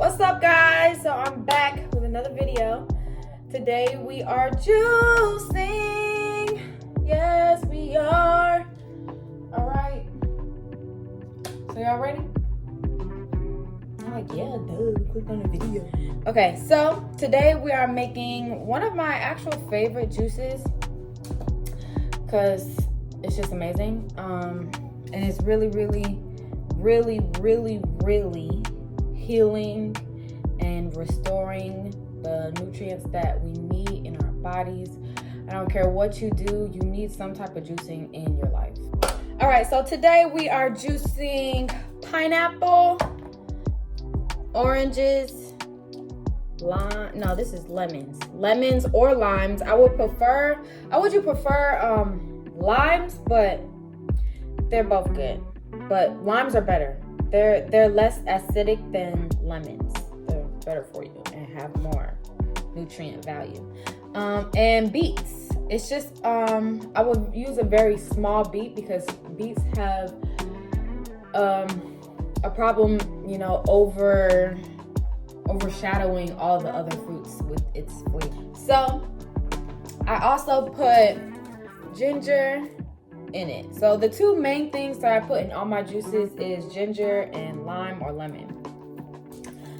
What's up, guys? So I'm back with another video. Today we are juicing. Yes, we are. All right. So y'all ready? I'm like, yeah, dude. Click on the video. Okay, so today we are making one of my actual favorite juices because it's just amazing. And it's really healing and restoring the nutrients that we need in our bodies. I don't care what you do, you need some type of juicing in your life. All right, so today we are juicing pineapple, oranges, lime. No, this is lemons or limes. How would you prefer limes? But they're both good, but limes are better. They're less acidic than lemons. They're better for you and have more nutrient value. And beets. It's just I would use a very small beet because beets have a problem, overshadowing all the other fruits with its flavor. So I also put ginger in it. So the two main things that I put in all my juices is ginger and lime or lemon.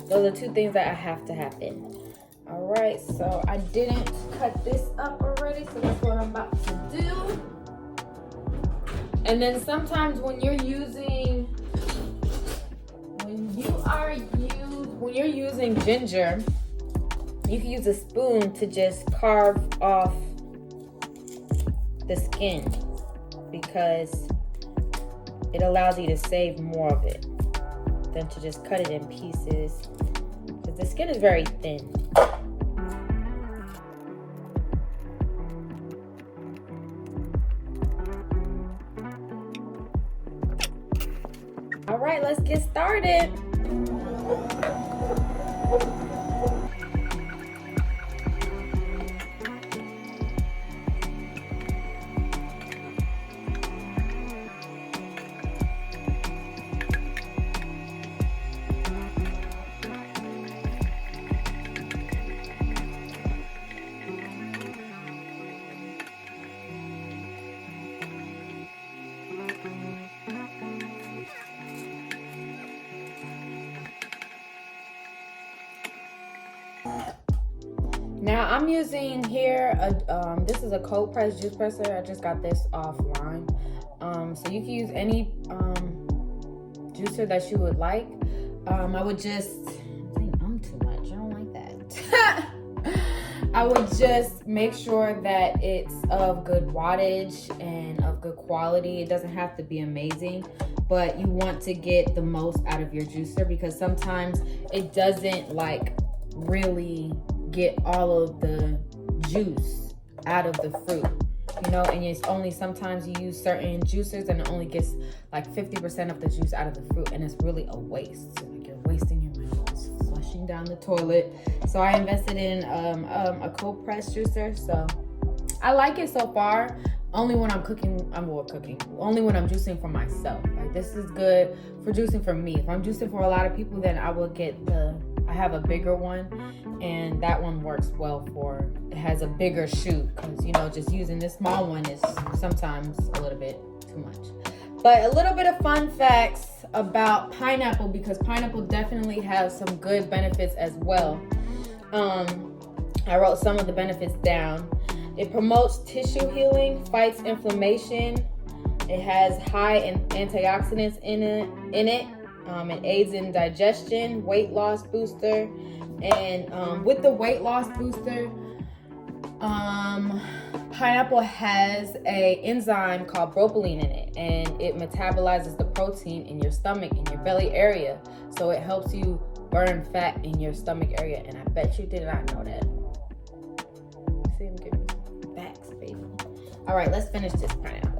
Those are two things that I have to have in. All right, so I didn't cut this up already, so that's what I'm about to do. And then sometimes when you're using ginger, you can use a spoon to just carve off the skin, because it allows you to save more of it than to just cut it in pieces, because the skin is very thin. All right, let's get started. Now I'm using here this is a cold press juice presser. I just got this offline. So you can use any juicer that you would like. I would just I'm too much. I don't like that. I would just make sure that it's of good wattage and of good quality. It doesn't have to be amazing, but you want to get the most out of your juicer, because sometimes it doesn't really get all of the juice out of the fruit, and it's only sometimes you use certain juicers and it only gets 50% of the juice out of the fruit, and it's really a waste. So you're wasting your money, it's flushing down the toilet. So I invested in a cold press juicer. So I like it so far. Only when I'm cooking, only when I'm juicing for myself. This is good for juicing for me. If I'm juicing for a lot of people, then I will get I have a bigger one, and that one works well it has a bigger shoot, because just using this small one is sometimes a little bit too much. But a little bit of fun facts about pineapple, because pineapple definitely has some good benefits as well. I wrote some of the benefits down. It promotes tissue healing, fights inflammation. It has high antioxidants in it. It aids in digestion, weight loss booster, and with the weight loss booster, pineapple has a enzyme called propylene in it, and it metabolizes the protein in your stomach, in your belly area, so it helps you burn fat in your stomach area. And I bet you did not know that. See, I'm giving you facts, baby. All right, let's finish this pineapple.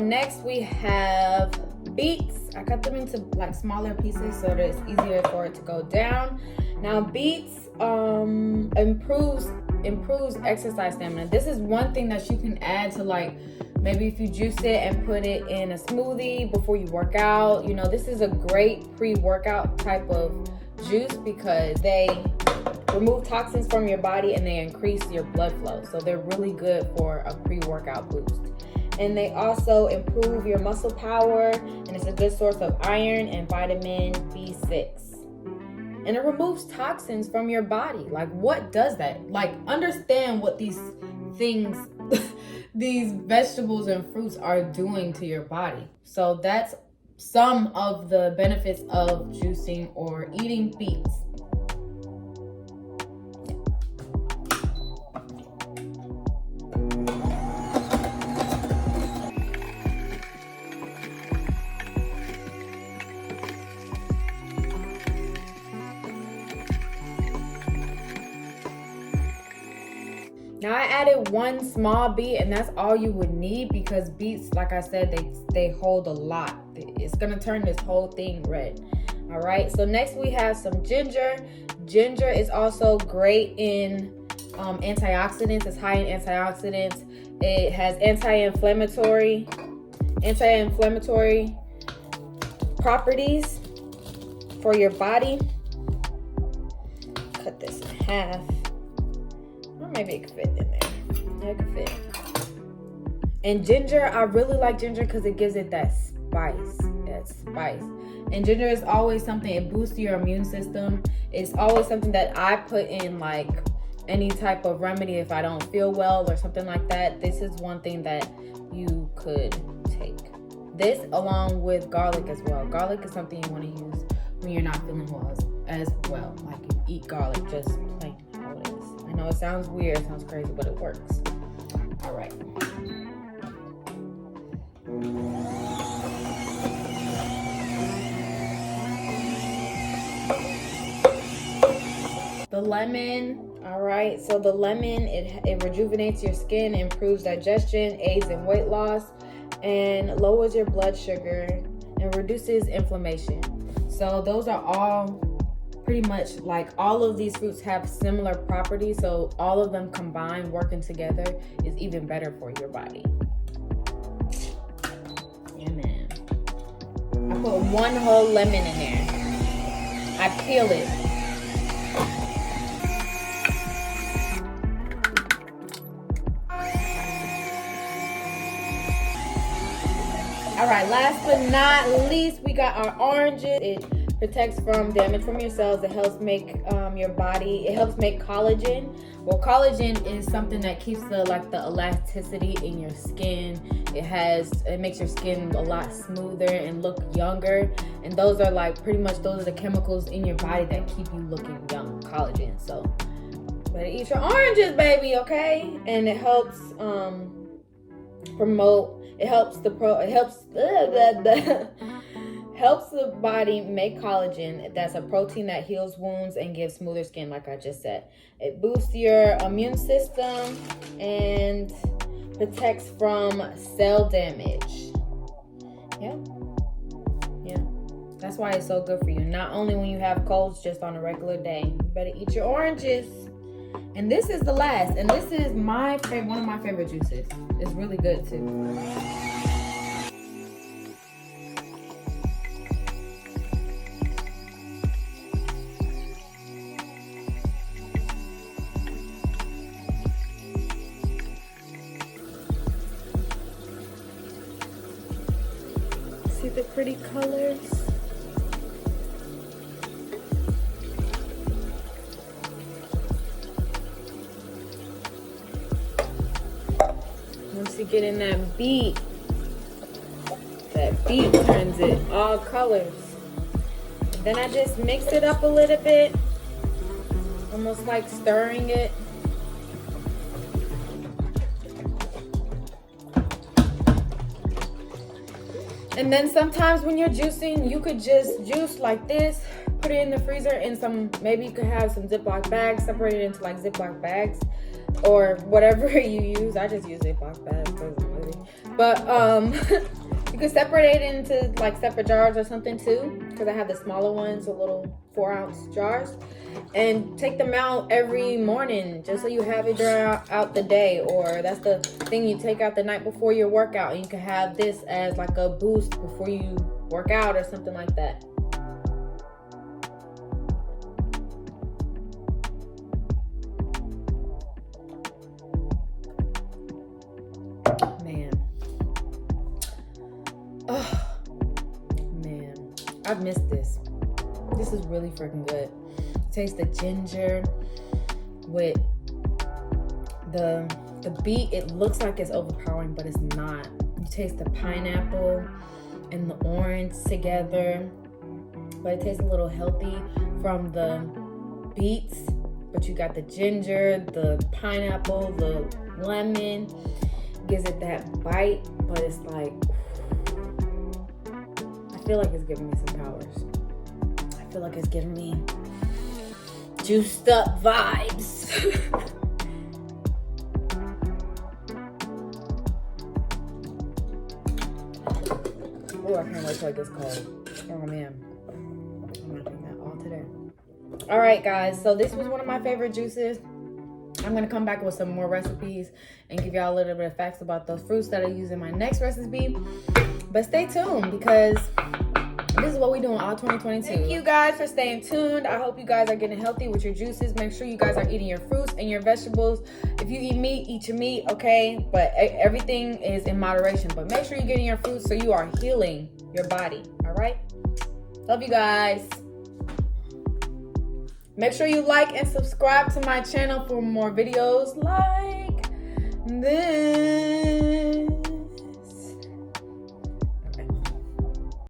Next we have beets. I cut them into smaller pieces so that it's easier for it to go down. Now beets improves improves exercise stamina. This is one thing that you can add to, like, maybe if you juice it and put it in a smoothie before you work out. You know, this is a great pre-workout type of juice because they remove toxins from your body and they increase your blood flow. So they're really good for a pre-workout boost. And they also improve your muscle power, and it's a good source of iron and vitamin B6. And it removes toxins from your body. Like, what does that? Like, understand what these things, these vegetables and fruits are doing to your body. So that's some of the benefits of juicing or eating beets. Now I added one small beet, and that's all you would need because beets, like I said, they hold a lot. It's gonna turn this whole thing red. All right, so next we have some ginger. Ginger is also great in antioxidants. It's high in antioxidants. It has anti-inflammatory properties for your body. Cut this in half. Maybe it could fit in there. Yeah, it could fit. And ginger, I really like ginger because it gives it that spice. And ginger is always something, it boosts your immune system. It's always something that I put in, like, any type of remedy if I don't feel well or something like that. This is one thing that you could take. This along with garlic as well. Garlic is something you want to use when you're not feeling well as well. Like, you eat garlic just plain how it is. I know it sounds weird, it sounds crazy, but it works. All right. The lemon, all right. So the lemon, it rejuvenates your skin, improves digestion, aids in weight loss, and lowers your blood sugar and reduces inflammation. So those are all pretty much, like, all of these fruits have similar properties, so all of them combined working together is even better for your body. Yeah, man. I put one whole lemon in there. I peel it. All right, last but not least, we got our oranges. It protects from damage from your cells. It helps make your body, it helps make collagen. Well, collagen is something that keeps the elasticity in your skin. It makes your skin a lot smoother and look younger. And those are those are the chemicals in your body that keep you looking young, collagen. So better eat your oranges, baby, okay? And it helps helps the body make collagen. That's a protein that heals wounds and gives smoother skin, like I just said. It boosts your immune system and protects from cell damage. Yeah. That's why it's so good for you. Not only when you have colds, just on a regular day. You better eat your oranges. And this is the last. And this is one of my favorite juices. It's really good too. See the pretty colors? Once you get in that beet turns it all colors. And then I just mix it up a little bit, almost like stirring it. And then sometimes when you're juicing, you could just juice like this, put it in the freezer in maybe you could have some Ziploc bags, separate it into like Ziploc bags or whatever you use. I just use Ziploc bags, but you could separate it into like separate jars or something too, because I have the smaller ones, the little 4-ounce jars. and take them out every morning just so you have it throughout the day. Or that's the thing, you take out the night before your workout, and you can have this as like a boost before you work out or something like that. Man. Oh, man. I've missed this. This is really freaking good. Taste the ginger with the beet. It looks like it's overpowering, but it's not. You taste the pineapple and the orange together, but it tastes a little healthy from the beets. But you got the ginger, the pineapple, the lemon. Gives it that bite, but it's like, I feel like it's giving me some powers. I feel like it's giving me juiced up vibes. Oh, I can't wait till it gets cold. Oh man, I'm gonna drink that all today. All right, guys, so this was one of my favorite juices. I'm gonna come back with some more recipes and give y'all a little bit of facts about those fruits that I use in my next recipe. But stay tuned, because this is what we do in all 2022. Thank you guys for staying tuned. I hope you guys are getting healthy with your juices. Make sure you guys are eating your fruits and your vegetables. If you eat meat, eat your meat, okay? But everything is in moderation. But make sure you're getting your fruits so you are healing your body, all right? Love you guys. Make sure you like and subscribe to my channel for more videos like this.